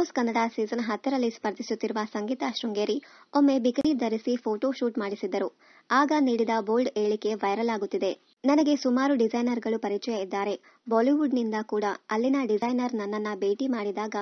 Boss Kannada season 10ರಲ್ಲಿ ಸ್ಪರ್ಧಿಸುತ್ತಿರುವ Sangeetha Sringeri ಒಮ್ಮೆ bikini ಧರಿಸಿ photo shoot ಮಾಡಿಸಿದ್ದರು. ಆಗ ನೀಡಿದ ಬೋಲ್ಡ್ ಹೇಳಿಕೆ ವೈರಲ್ ಆಗುತ್ತಿದೆ. ನನಗೆ ಸುಮಾರು ಡಿಸೈನರ್ಗಳು ಪರಿಚಯ ಇದ್ದಾರೆ. ಬಾಲಿವುಡ್ನಿಂದ ಕೂಡ. ಅಲ್ಲಿನ ಡಿಸೈನರ್ ನನ್ನನ್ನ ಭೇಟಿ ಮಾಡಿದಾಗ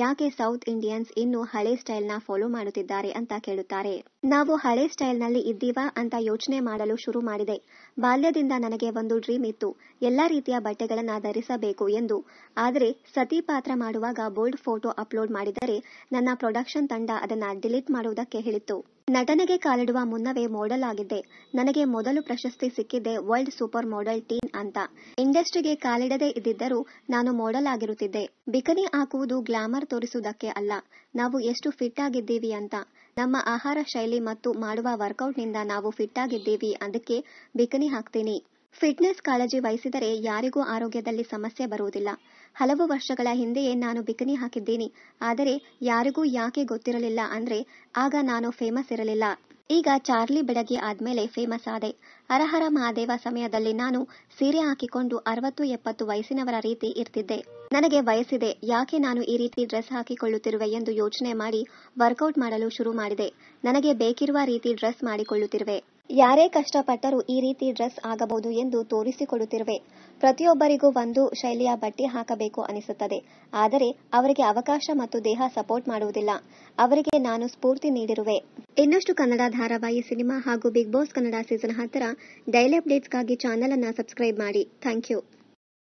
ಯಾಕೆ ಸೌತ್ ಇಂಡಿಯನ್ಸ್ ಇನ್ನೂ ಹಳೆ ಸ್ಟೈಲ್ನ ಫಾಲೋ ಮಾಡುತ್ತಿದ್ದಾರೆ ಅಂತ ಕೇಳುತ್ತಾರೆ. ನಾವು ಹಳೆ ಸ್ಟೈಲ್ನಲ್ಲಿ ಇದ್ದೀವಾ ಅಂತ ಯೋಚನೆ ಮಾಡಲು ಶುರು ಮಾಡಿದೆ. ಬಾಲ್ಯದಿಂದ ನನಗೆ ಒಂದು ಡ್ರೀಮ್ ಇತ್ತು, ಎಲ್ಲಾ ರೀತಿಯ ಬಟ್ಟೆಗಳನ್ನ ಧರಿಸಬೇಕು ಎಂದು. ಆದರೆ ಸತಿ ಪಾತ್ರ ಮಾಡುವಾಗ ಬೋಲ್ಡ್ ಫೋಟೋ ಅಪ್ಲೋಡ್ ಮಾಡಿದರೆ ನನ್ನ ಪ್ರೊಡಕ್ಷನ್ ತಂಡ ಅದನ್ನ ಡಿಲೀಟ್ ಮಾಡುವುದಕ್ಕೆ ಹೇಳಿತ್ತು. ನಟನೆಗೆ ಕಾಲಿಡುವ ಮುನ್ನವೇ ಮಾಡೆಲ್ ಆಗಿದ್ದೆ. ನನಗೆ ಮೊದಲು ಪ್ರಶಸ್ತಿ ಸಿಕ್ಕಿದ್ದೆ ವರ್ಲ್ಡ್ ಸೂಪರ್ ಮಾಡೆಲ್ ಟೀನ್ ಅಂತ. ಇಂಡಸ್ಟ್ರಿಗೆ ಕಾಲಿಡದೇ ಇದ್ದಿದ್ದರೂ ನಾನು ಮಾಡೆಲ್ ಆಗಿರುತ್ತಿದ್ದೆ. ಬಿಕಿನಿ ಹಾಕುವುದು ಗ್ಲಾಮರ್ ತೋರಿಸುವುದಕ್ಕೆ ಅಲ್ಲ, ನಾವು ಎಷ್ಟು ಫಿಟ್ ಆಗಿದ್ದೀವಿ ಅಂತ. ನಮ್ಮ ಆಹಾರ ಶೈಲಿ ಮತ್ತು ಮಾಡುವ ವರ್ಕೌಟ್ನಿಂದ ನಾವು ಫಿಟ್ ಆಗಿದ್ದೀವಿ, ಅದಕ್ಕೆ ಬಿಕಿನಿ ಹಾಕ್ತೀನಿ. ಫಿಟ್ನೆಸ್ ಕಾಳಜಿ ವಹಿಸಿದರೆ ಯಾರಿಗೂ ಆರೋಗ್ಯದಲ್ಲಿ ಸಮಸ್ಯೆ ಬರುವುದಿಲ್ಲ. ಹಲವು ವರ್ಷಗಳ ಹಿಂದೆಯೇ ನಾನು ಬಿಕಿನಿ ಹಾಕಿದ್ದೀನಿ. ಆದರೆ ಯಾರಿಗೂ ಯಾಕೆ ಗೊತ್ತಿರಲಿಲ್ಲ ಅಂದ್ರೆ ಆಗ ನಾನು ಫೇಮಸ್ ಇರಲಿಲ್ಲ. ಈಗ ಚಾರ್ಲಿ ಬೆಡಗಿ ಆದ್ಮೇಲೆ ಫೇಮಸ್ ಆದೆ. ಹರಹರ ಮಹಾದೇವ ಸಮಯದಲ್ಲಿ ನಾನು ಸೀರೆ ಹಾಕಿಕೊಂಡು 60-70 ವಯಸ್ಸಿನವರ ರೀತಿ ಇರ್ತಿದ್ದೆ. ನನಗೆ ವಯಸ್ಸಿದೆ, ಯಾಕೆ ನಾನು ಈ ರೀತಿ ಡ್ರೆಸ್ ಹಾಕಿಕೊಳ್ಳುತ್ತಿರುವೆ ಎಂದು ಯೋಚನೆ ಮಾಡಿ ವರ್ಕೌಟ್ ಮಾಡಲು ಶುರು ಮಾಡಿದೆ. ನನಗೆ ಬೇಕಿರುವ ರೀತಿ ಡ್ರೆಸ್ ಮಾಡಿಕೊಳ್ಳುತ್ತಿರುವೆ. ಯಾರೇ ಕಷ್ಟಪಟ್ಟರೂ ಈ ರೀತಿ ಡ್ರೆಸ್ ಆಗಬಹುದು ಎಂದು ತೋರಿಸಿಕೊಡುತ್ತಿರುವೆ. ಪ್ರತಿಯೊಬ್ಬರಿಗೂ ಒಂದು ಶೈಲಿಯ ಬಟ್ಟೆ ಹಾಕಬೇಕು ಅನಿಸುತ್ತದೆ. ಆದರೆ ಅವರಿಗೆ ಅವಕಾಶ ಮತ್ತು ದೇಹ ಸಪೋರ್ಟ್ ಮಾಡುವುದಿಲ್ಲ. ಅವರಿಗೆ ನಾನು ಸ್ಫೂರ್ತಿ ನೀಡಿರುವೆ. ಇನ್ನಷ್ಟು ಕನ್ನಡ ಧಾರಾವಾಹಿ, ಸಿನಿಮಾ ಹಾಗೂ ಬಿಗ್ ಬಾಸ್ ಕನ್ನಡ ಸೀಸನ್ 10ರ ಡೈಲಿ ಅಪ್ಡೇಟ್ಸ್ಗಾಗಿ ಚಾನೆಲ್ ಅನ್ನು ಸಬ್ಸ್ಕ್ರೈಬ್ ಮಾಡಿ. Thank you.